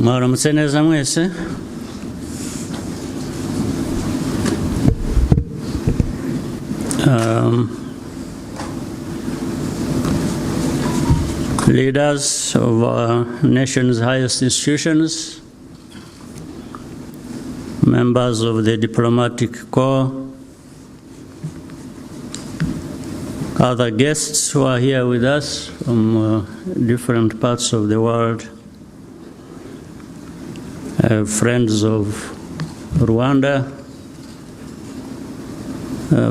Mwaramutse neza mwese. Leaders of our nation's highest institutions, members of the diplomatic corps, other guests who are here with us from different parts of the world, friends of Rwanda,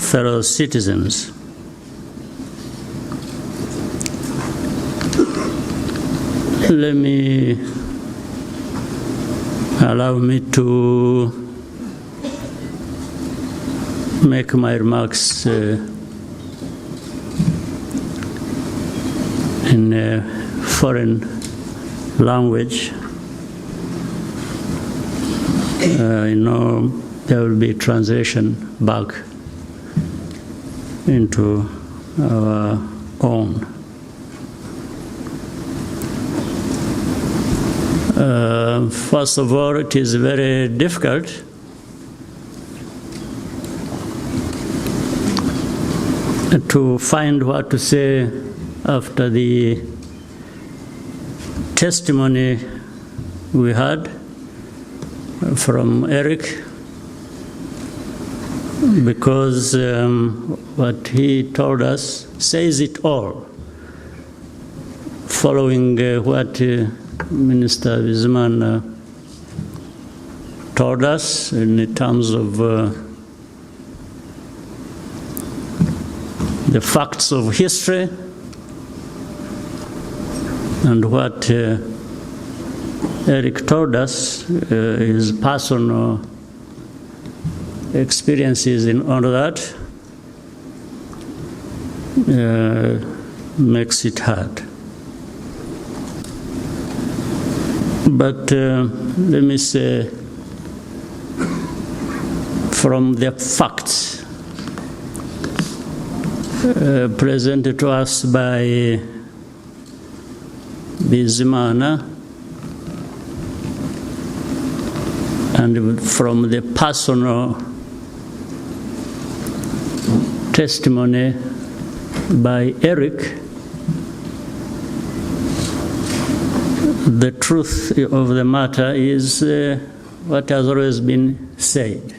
fellow citizens. Allow me to make my remarks in a foreign language. There will be translation back into our own. First of all, it is very difficult to find what to say after the testimony we had from Eric, because what he told us says it all, following what Minister Bizimana told us in terms of the facts of history and what Eric told us, his personal experiences in all that, makes it hard. But let me say, from the facts presented to us by Bizimana, and from the personal testimony by Eric, the truth of the matter is what has always been said.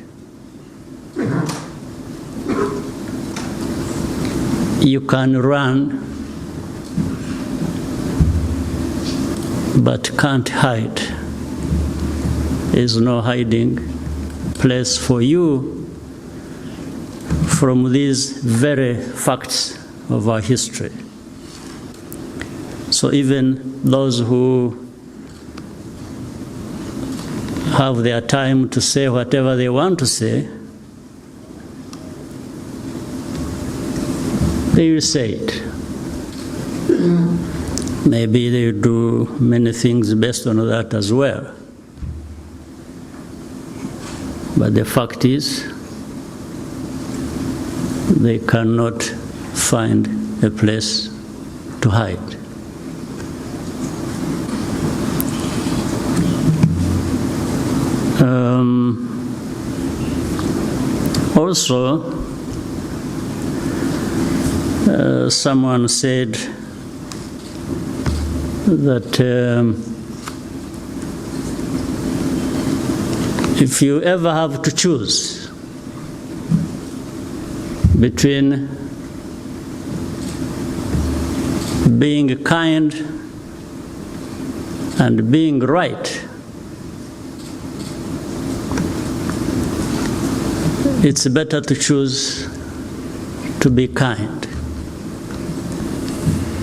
You can run, but can't hide. There is no hiding place for you from these very facts of our history. So even those who have their time to say whatever they want to say, they will say it. Maybe they do many things based on that as well. But the fact is, they cannot find a place to hide. Also, someone said that if you ever have to choose between being kind and being right, it's better to choose to be kind,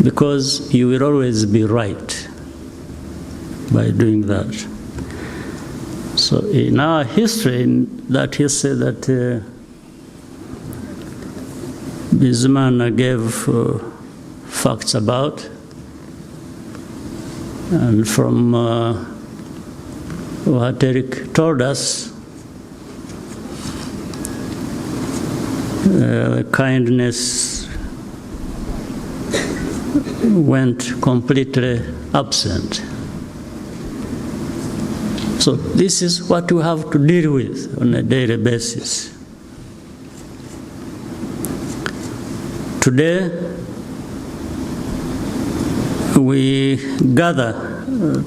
because you will always be right by doing that. So in our history, that history that Bizimana gave facts about, and from what Eric told us, kindness went completely absent. So this is what we have to deal with on a daily basis. Today, we gather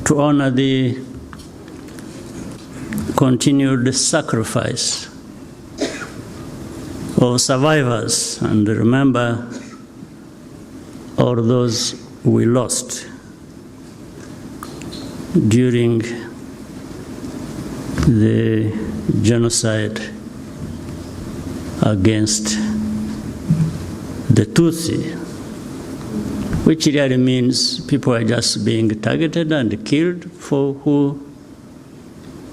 to honor the continued sacrifice of survivors and remember all those we lost during the genocide against the Tutsi, which really means people are just being targeted and killed for who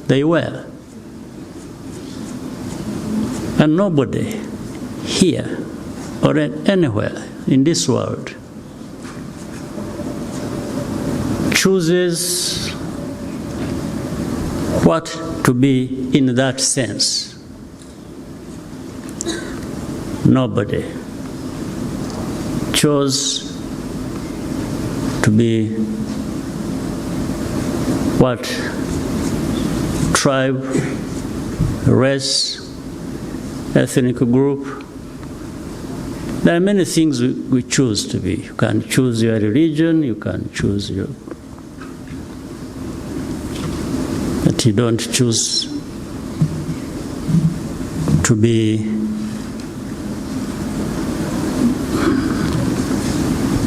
they were. And nobody here or anywhere in this world chooses what to be in that sense. Nobody chose to be what tribe, race, ethnic group. There are many things we choose to be. You can choose your religion, you can choose your... But you don't choose to be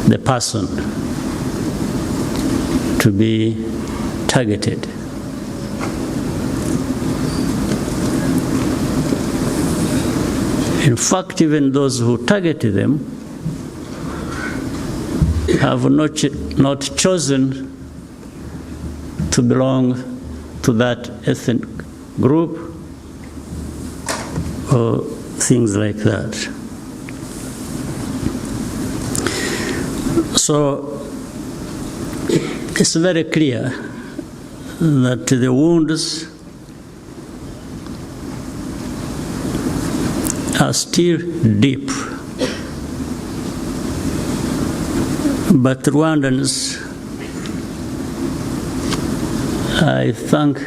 the person to be targeted. In fact, even those who targeted them have not chosen to belong to that ethnic group or things like that. So it's very clear that the wounds are still deep. But Rwandans, I thank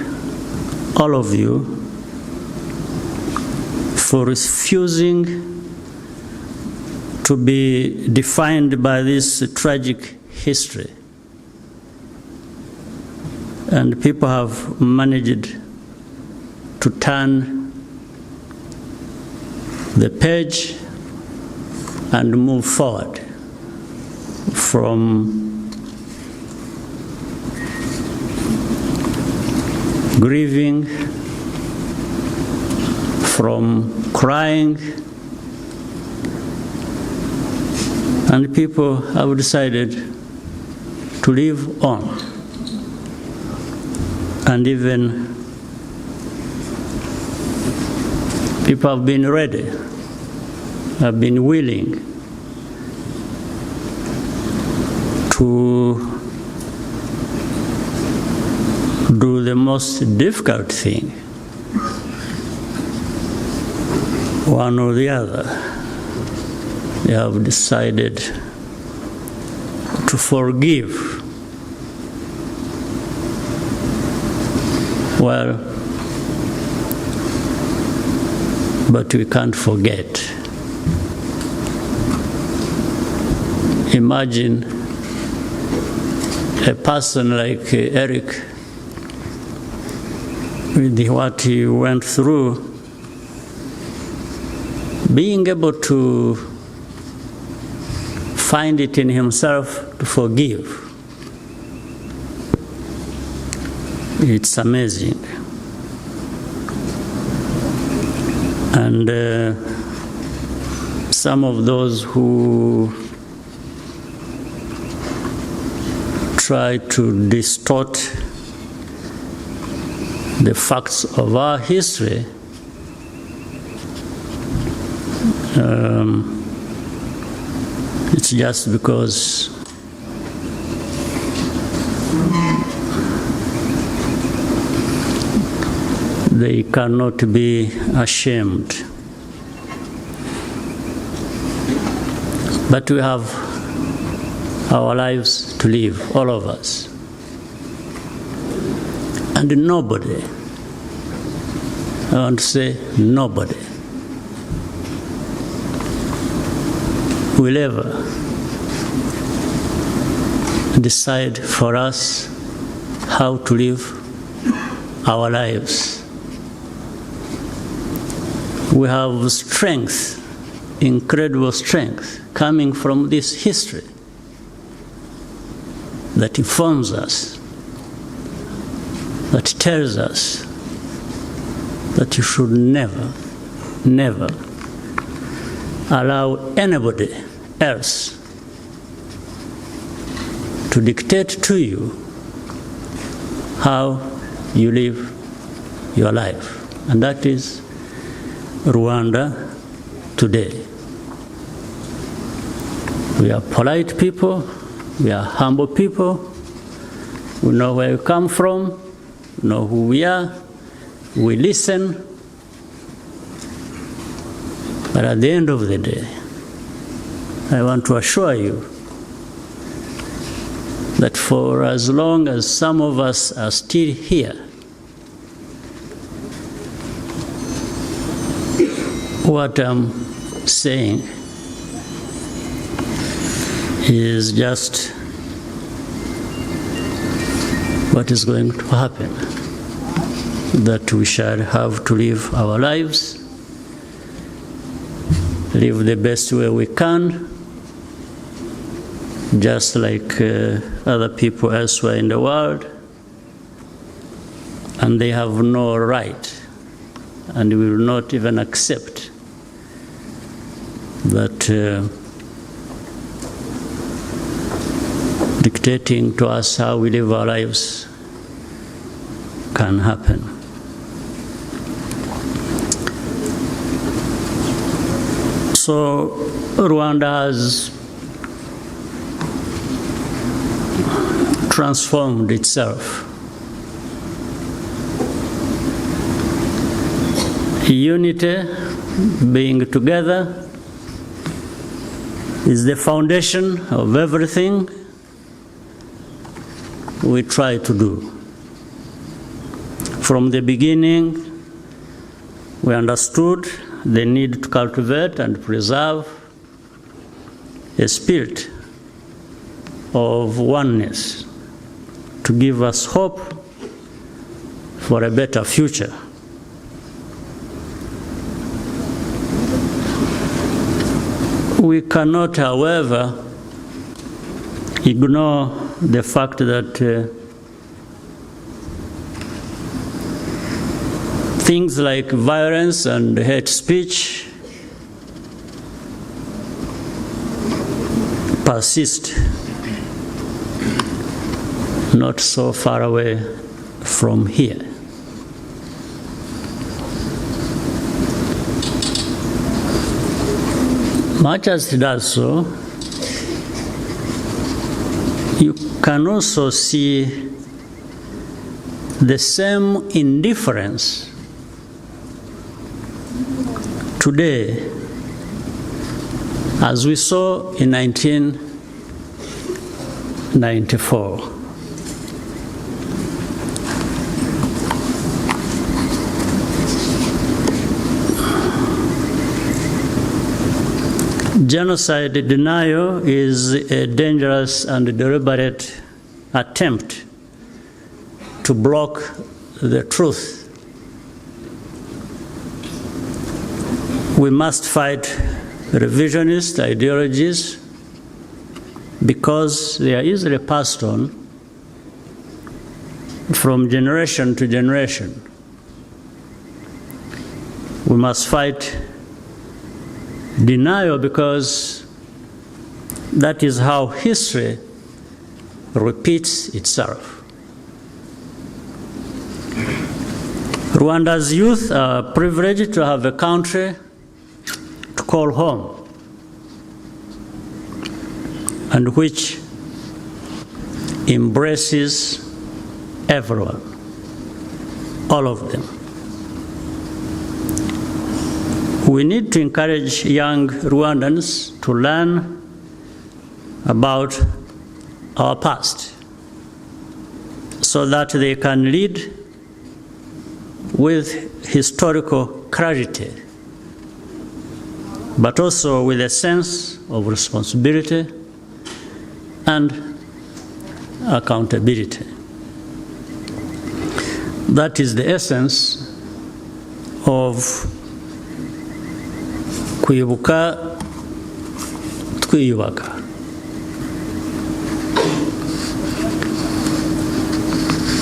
all of you for refusing to be defined by this tragic history. And people have managed to turn the page and move forward from grieving, from crying, and people have decided to live on. And even people have been ready, have been willing to do the most difficult thing, one or the other. They have decided to forgive. Well, but we can't forget. Imagine a person like Eric, with what he went through, being able to find it in himself to forgive. It's amazing. And some of those who try to distort the facts of our history it's just because they cannot be ashamed. But we have our lives to live, all of us. And nobody, I want to say nobody, will ever decide for us how to live our lives. We have strength, incredible strength, coming from this history that informs us, that tells us that you should never, never allow anybody else to dictate to you how you live your life. And that is Rwanda today. We are polite people, we are humble people, we know where we come from, we know who we are, we listen, but at the end of the day, I want to assure you that for as long as some of us are still here, what I'm saying is just what is going to happen, that we shall have to live our lives, live the best way we can, just like other people elsewhere in the world, and they have no right, and we will not even accept that dictating to us how we live our lives can happen. So Rwanda has transformed itself. Unity, being together, is the foundation of everything we try to do. From the beginning, we understood the need to cultivate and preserve a spirit of oneness to give us hope for a better future. We cannot, however, ignore the fact that things like violence and hate speech persist not so far away from here. Much as it does so, you can also see the same indifference today as we saw in 1994. Genocide denial is a dangerous and deliberate attempt to block the truth. We must fight revisionist ideologies because they are easily passed on from generation to generation. We must fight denial because that is how history repeats itself. Rwanda's youth are privileged to have a country to call home, and which embraces everyone, all of them. We need to encourage young Rwandans to learn about our past so that they can lead with historical clarity, but also with a sense of responsibility and accountability. That is the essence of kwibuka twiyubaka.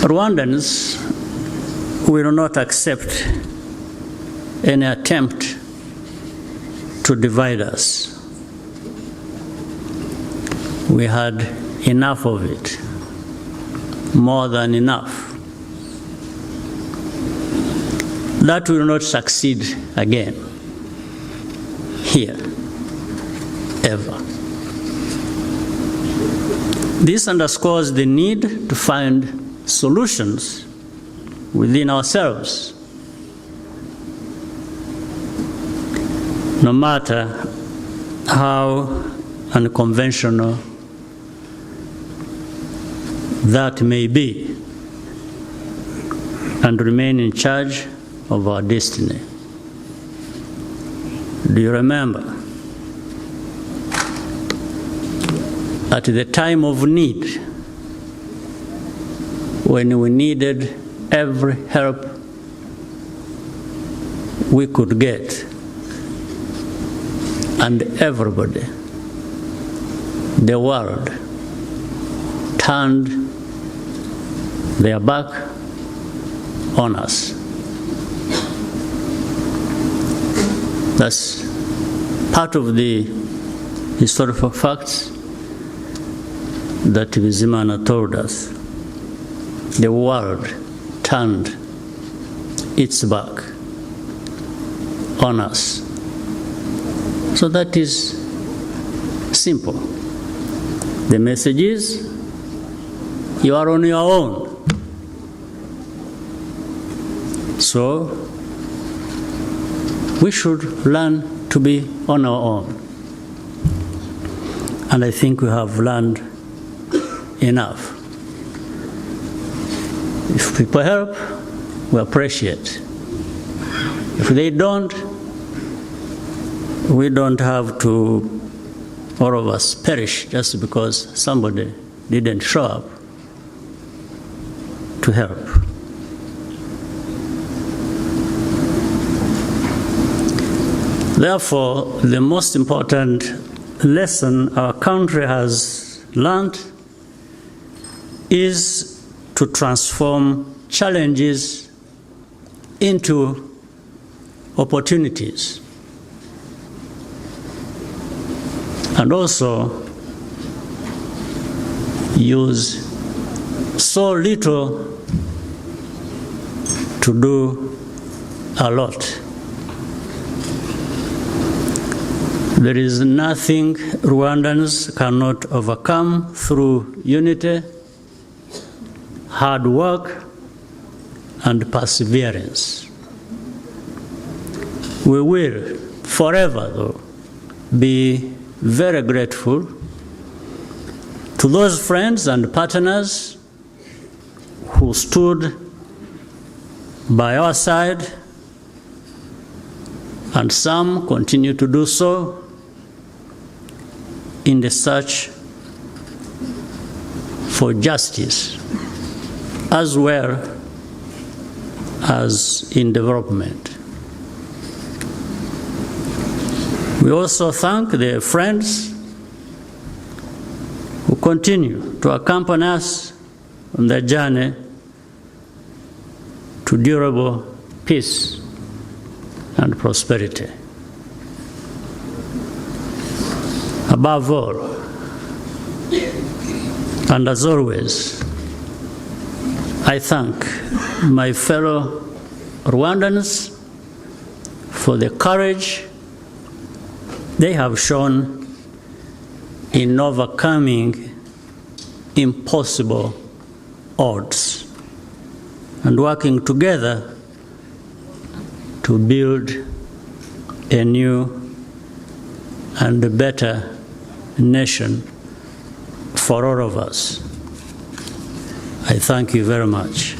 Rwandans will not accept any attempt to divide us. We had enough of it, more than enough. That will not succeed again, here, ever. This underscores the need to find solutions within ourselves, no matter how unconventional that may be, and remain in charge of our destiny. Do you remember? At the time of need, when we needed every help we could get, and everybody, the world, turned their back on us. That's part of the historical facts that Bizimana told us. The world turned its back on us. So that is simple. The message is, you are on your own. So we should learn to be on our own. And I think we have learned enough. If people help, we appreciate. If they don't, we don't have to, all of us, perish just because somebody didn't show up to help. Therefore, the most important lesson our country has learned is to transform challenges into opportunities. And also use so little to do a lot. There is nothing Rwandans cannot overcome through unity, hard work, and perseverance. We will forever, though, be very grateful to those friends and partners who stood by our side, and some continue to do so in the search for justice, as well as in development. We also thank the friends who continue to accompany us on the journey to durable peace and prosperity. Above all, and as always, I thank my fellow Rwandans for the courage they have shown in overcoming impossible odds and working together to build a new and a better nation for all of us. I thank you very much.